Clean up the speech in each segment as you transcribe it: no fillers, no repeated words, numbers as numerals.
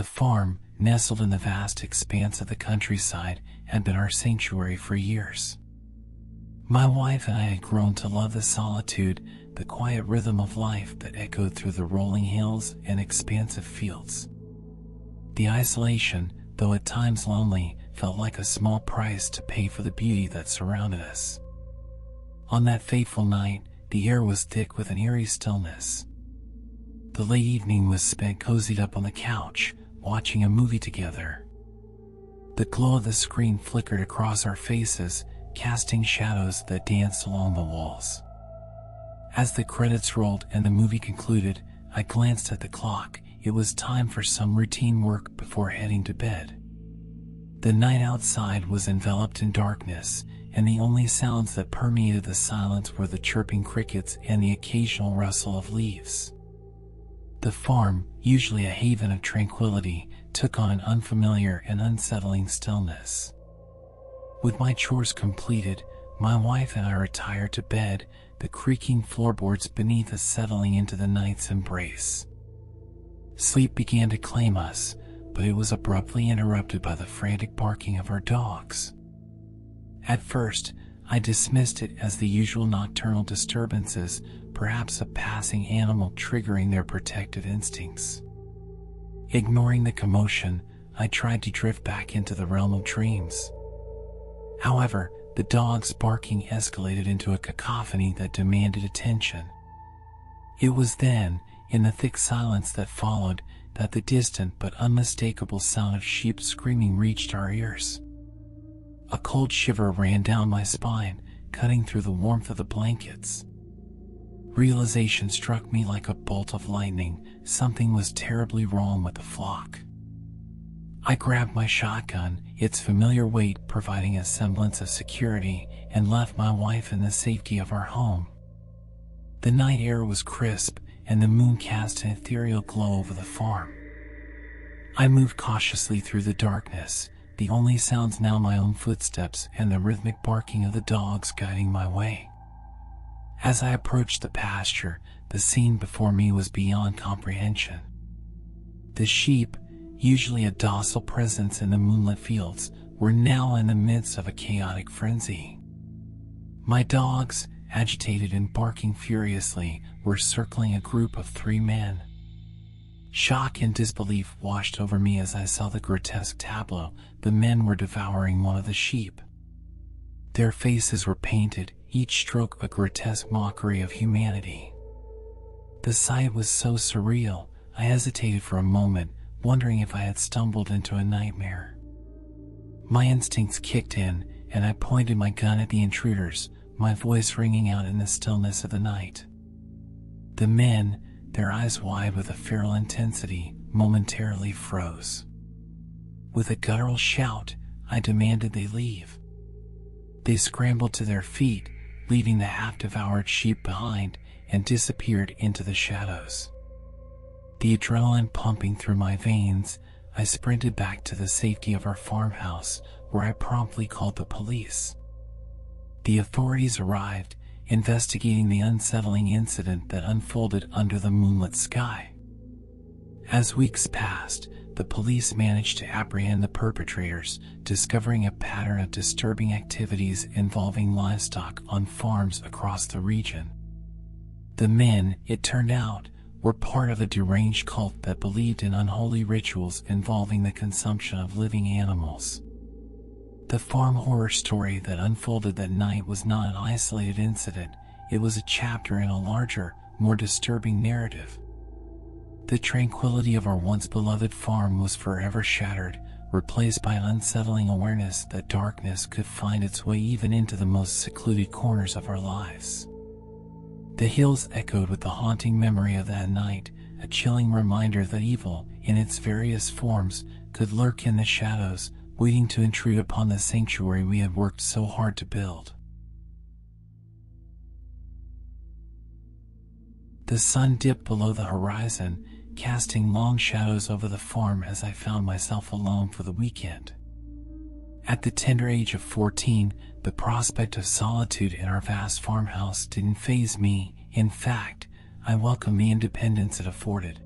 The farm, nestled in the vast expanse of the countryside, had been our sanctuary for years. My wife and I had grown to love the solitude, the quiet rhythm of life that echoed through the rolling hills and expansive fields. The isolation, though at times lonely, felt like a small price to pay for the beauty that surrounded us. On that fateful night, the air was thick with an eerie stillness. The late evening was spent cozied up on the couch, watching a movie together. The glow of the screen flickered across our faces, casting shadows that danced along the walls. As the credits rolled and the movie concluded, I glanced at the clock. It was time for some routine work before heading to bed. The night outside was enveloped in darkness, and the only sounds that permeated the silence were the chirping crickets and the occasional rustle of leaves. The farm, usually a haven of tranquility, took on an unfamiliar and unsettling stillness. With my chores completed, my wife and I retired to bed, the creaking floorboards beneath us settling into the night's embrace. Sleep began to claim us, but it was abruptly interrupted by the frantic barking of our dogs. At first, I dismissed it as the usual nocturnal disturbances, perhaps a passing animal triggering their protective instincts. Ignoring the commotion, I tried to drift back into the realm of dreams. However, the dogs' barking escalated into a cacophony that demanded attention. It was then, in the thick silence that followed, that the distant but unmistakable sound of sheep screaming reached our ears. A cold shiver ran down my spine, cutting through the warmth of the blankets. Realization struck me like a bolt of lightning. Something was terribly wrong with the flock. I grabbed my shotgun, its familiar weight providing a semblance of security, and left my wife in the safety of our home. The night air was crisp, and the moon cast an ethereal glow over the farm. I moved cautiously through the darkness, the only sounds now my own footsteps and the rhythmic barking of the dogs guiding my way. As I approached the pasture, the scene before me was beyond comprehension. The sheep, usually a docile presence in the moonlit fields, were now in the midst of a chaotic frenzy. My dogs, agitated and barking furiously, were circling a group of 3 men. Shock and disbelief washed over me as I saw the grotesque tableau. The men were devouring one of the sheep. Their faces were painted, each stroke a grotesque mockery of humanity. The sight was so surreal, I hesitated for a moment, wondering if I had stumbled into a nightmare. My instincts kicked in, and I pointed my gun at the intruders, my voice ringing out in the stillness of the night. The men, their eyes wide with a feral intensity, momentarily froze. With a guttural shout, I demanded they leave. They scrambled to their feet, leaving the half-devoured sheep behind, and disappeared into the shadows. The adrenaline pumping through my veins, I sprinted back to the safety of our farmhouse, where I promptly called the police. The authorities arrived, investigating the unsettling incident that unfolded under the moonlit sky. As weeks passed, the police managed to apprehend the perpetrators, discovering a pattern of disturbing activities involving livestock on farms across the region. The men, it turned out, were part of a deranged cult that believed in unholy rituals involving the consumption of living animals. The farm horror story that unfolded that night was not an isolated incident, it was a chapter in a larger, more disturbing narrative. The tranquility of our once beloved farm was forever shattered, replaced by an unsettling awareness that darkness could find its way even into the most secluded corners of our lives. The hills echoed with the haunting memory of that night, a chilling reminder that evil, in its various forms, could lurk in the shadows, waiting to intrude upon the sanctuary we had worked so hard to build. The sun dipped below the horizon, casting long shadows over the farm as I found myself alone for the weekend. At the tender age of 14, the prospect of solitude in our vast farmhouse didn't faze me. In fact, I welcomed the independence it afforded.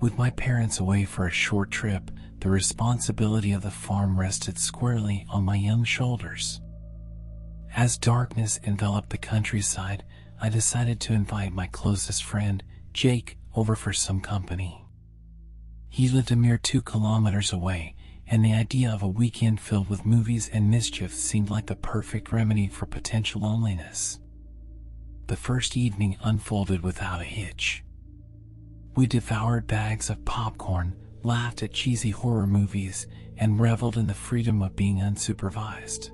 With my parents away for a short trip, the responsibility of the farm rested squarely on my young shoulders. As darkness enveloped the countryside, I decided to invite my closest friend, Jake, over for some company. He lived a mere 2 kilometers away, and the idea of a weekend filled with movies and mischief seemed like the perfect remedy for potential loneliness. The first evening unfolded without a hitch. We devoured bags of popcorn, laughed at cheesy horror movies, and reveled in the freedom of being unsupervised.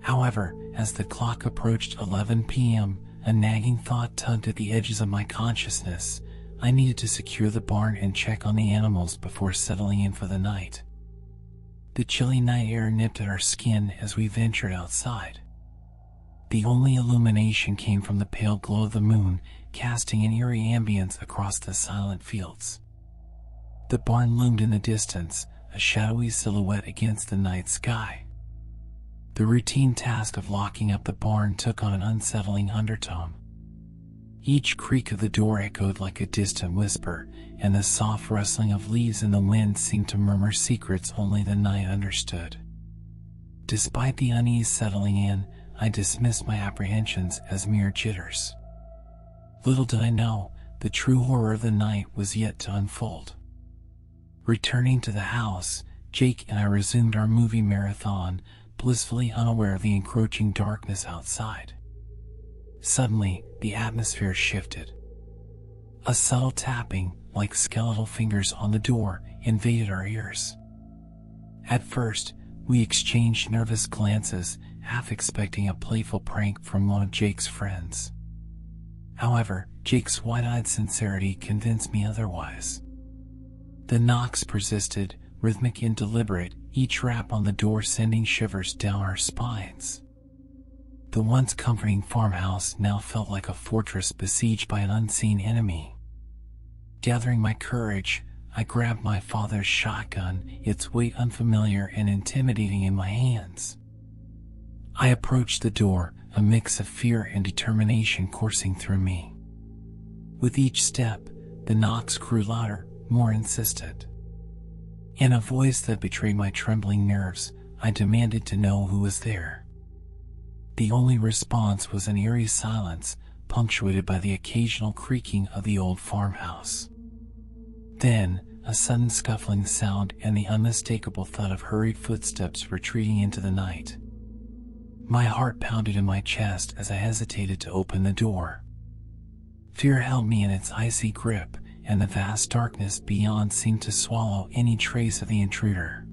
However, as the clock approached 11 p.m., a nagging thought tugged at the edges of my consciousness. I needed to secure the barn and check on the animals before settling in for the night. The chilly night air nipped at our skin as we ventured outside. The only illumination came from the pale glow of the moon, casting an eerie ambience across the silent fields. The barn loomed in the distance, a shadowy silhouette against the night sky. The routine task of locking up the barn took on an unsettling undertone. Each creak of the door echoed like a distant whisper, and the soft rustling of leaves in the wind seemed to murmur secrets only the night understood. Despite the unease settling in, I dismissed my apprehensions as mere jitters. Little did I know, the true horror of the night was yet to unfold. Returning to the house, Jake and I resumed our movie marathon, blissfully unaware of the encroaching darkness outside. Suddenly, the atmosphere shifted. A subtle tapping, like skeletal fingers on the door, invaded our ears. At first, we exchanged nervous glances, half expecting a playful prank from one of Jake's friends. However, Jake's wide-eyed sincerity convinced me otherwise. The knocks persisted, rhythmic and deliberate, each rap on the door sending shivers down our spines. The once comforting farmhouse now felt like a fortress besieged by an unseen enemy. Gathering my courage, I grabbed my father's shotgun, its weight unfamiliar and intimidating in my hands. I approached the door, a mix of fear and determination coursing through me. With each step, the knocks grew louder, more insistent. In a voice that betrayed my trembling nerves, I demanded to know who was there. The only response was an eerie silence, punctuated by the occasional creaking of the old farmhouse. Then, a sudden scuffling sound and the unmistakable thud of hurried footsteps retreating into the night. My heart pounded in my chest as I hesitated to open the door. Fear held me in its icy grip, and the vast darkness beyond seemed to swallow any trace of the intruder.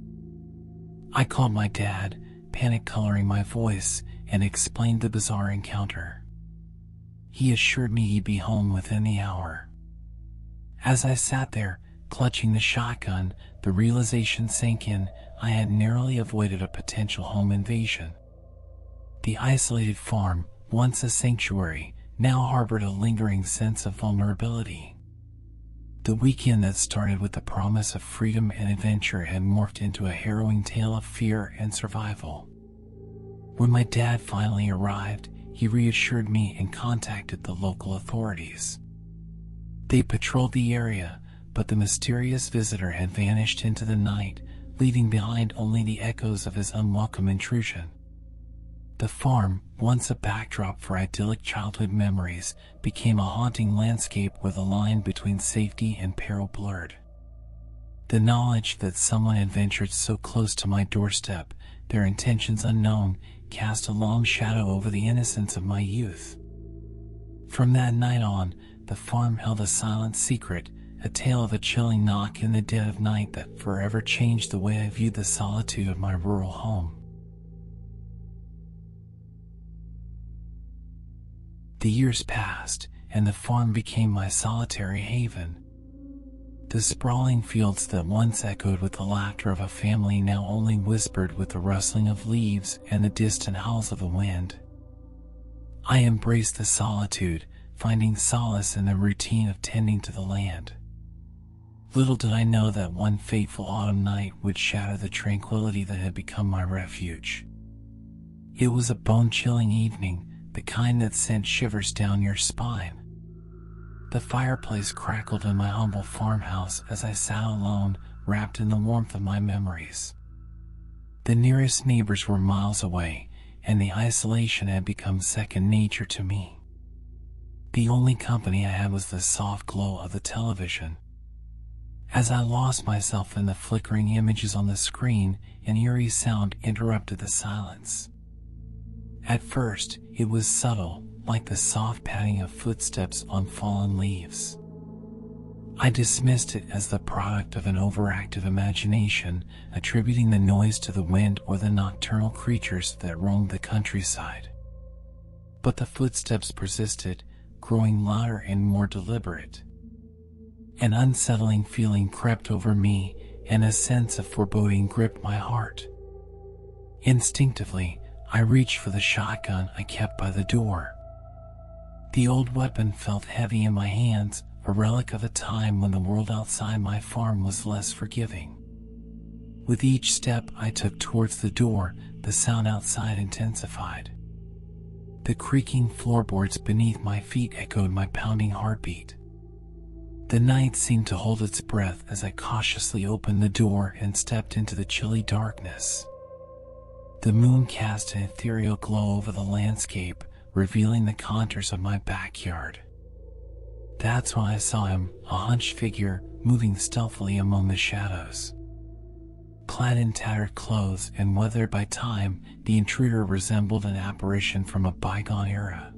I called my dad, panic coloring my voice, and explained the bizarre encounter. He assured me he'd be home within the hour. As I sat there, clutching the shotgun, the realization sank in. I had narrowly avoided a potential home invasion. The isolated farm, once a sanctuary, now harbored a lingering sense of vulnerability. The weekend that started with the promise of freedom and adventure had morphed into a harrowing tale of fear and survival. When my dad finally arrived, he reassured me and contacted the local authorities. They patrolled the area, but the mysterious visitor had vanished into the night, leaving behind only the echoes of his unwelcome intrusion. The farm, once a backdrop for idyllic childhood memories, became a haunting landscape where the line between safety and peril blurred. The knowledge that someone had ventured so close to my doorstep, their intentions unknown, cast a long shadow over the innocence of my youth. From that night on, the farm held a silent secret, a tale of a chilling knock in the dead of night that forever changed the way I viewed the solitude of my rural home. The years passed, and the farm became my solitary haven. The sprawling fields that once echoed with the laughter of a family now only whispered with the rustling of leaves and the distant howls of the wind. I embraced the solitude, finding solace in the routine of tending to the land. Little did I know that one fateful autumn night would shatter the tranquility that had become my refuge. It was a bone-chilling evening, the kind that sent shivers down your spine. The fireplace crackled in my humble farmhouse as I sat alone, wrapped in the warmth of my memories. The nearest neighbors were miles away, and the isolation had become second nature to me. The only company I had was the soft glow of the television. As I lost myself in the flickering images on the screen, an eerie sound interrupted the silence. At first, it was subtle, like the soft padding of footsteps on fallen leaves. I dismissed it as the product of an overactive imagination, attributing the noise to the wind or the nocturnal creatures that roamed the countryside. But the footsteps persisted, growing louder and more deliberate. An unsettling feeling crept over me, and a sense of foreboding gripped my heart. Instinctively, I reached for the shotgun I kept by the door. The old weapon felt heavy in my hands, a relic of a time when the world outside my farm was less forgiving. With each step I took towards the door, the sound outside intensified. The creaking floorboards beneath my feet echoed my pounding heartbeat. The night seemed to hold its breath as I cautiously opened the door and stepped into the chilly darkness. The moon cast an ethereal glow over the landscape, revealing the contours of my backyard. That's when I saw him, a hunched figure, moving stealthily among the shadows. Clad in tattered clothes and weathered by time, the intruder resembled an apparition from a bygone era.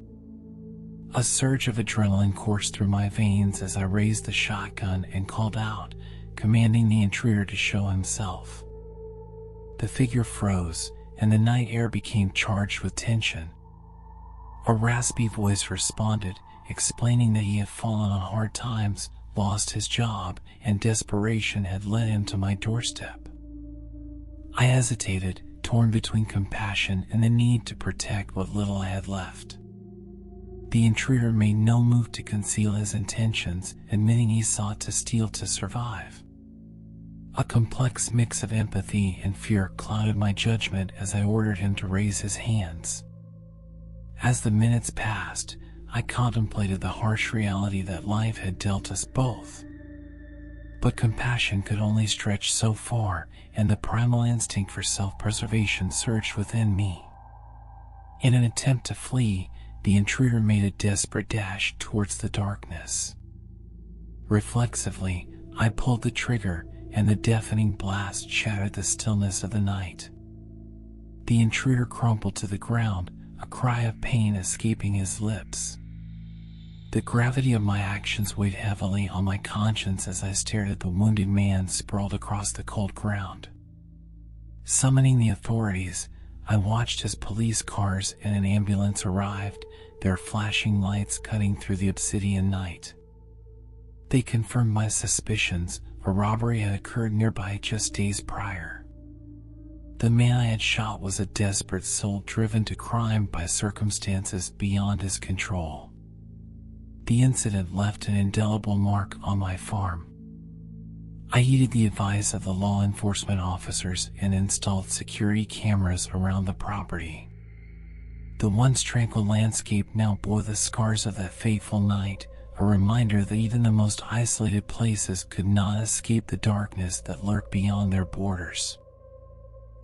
A surge of adrenaline coursed through my veins as I raised the shotgun and called out, commanding the intruder to show himself. The figure froze, and the night air became charged with tension. A raspy voice responded, explaining that he had fallen on hard times, lost his job, and desperation had led him to my doorstep. I hesitated, torn between compassion and the need to protect what little I had left. The intruder made no move to conceal his intentions, admitting he sought to steal to survive. A complex mix of empathy and fear clouded my judgment as I ordered him to raise his hands. As the minutes passed, I contemplated the harsh reality that life had dealt us both. But compassion could only stretch so far, and the primal instinct for self-preservation surged within me. In an attempt to flee, the intruder made a desperate dash towards the darkness. Reflexively, I pulled the trigger, and the deafening blast shattered the stillness of the night. The intruder crumpled to the ground, a cry of pain escaping his lips. The gravity of my actions weighed heavily on my conscience as I stared at the wounded man sprawled across the cold ground. Summoning the authorities, I watched as police cars and an ambulance arrived, their flashing lights cutting through the obsidian night. They confirmed my suspicions. A robbery had occurred nearby just days prior. The man I had shot was a desperate soul driven to crime by circumstances beyond his control. The incident left an indelible mark on my farm. I heeded the advice of the law enforcement officers and installed security cameras around the property. The once tranquil landscape now bore the scars of that fateful night, a reminder that even the most isolated places could not escape the darkness that lurked beyond their borders.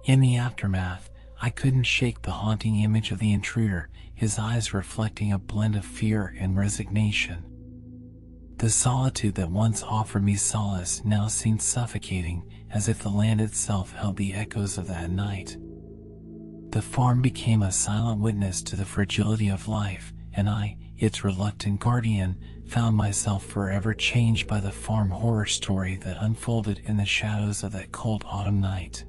In the aftermath, I couldn't shake the haunting image of the intruder, his eyes reflecting a blend of fear and resignation. The solitude that once offered me solace now seemed suffocating, as if the land itself held the echoes of that night. The farm became a silent witness to the fragility of life, and I, its reluctant guardian, found myself forever changed by the farm horror story that unfolded in the shadows of that cold autumn night.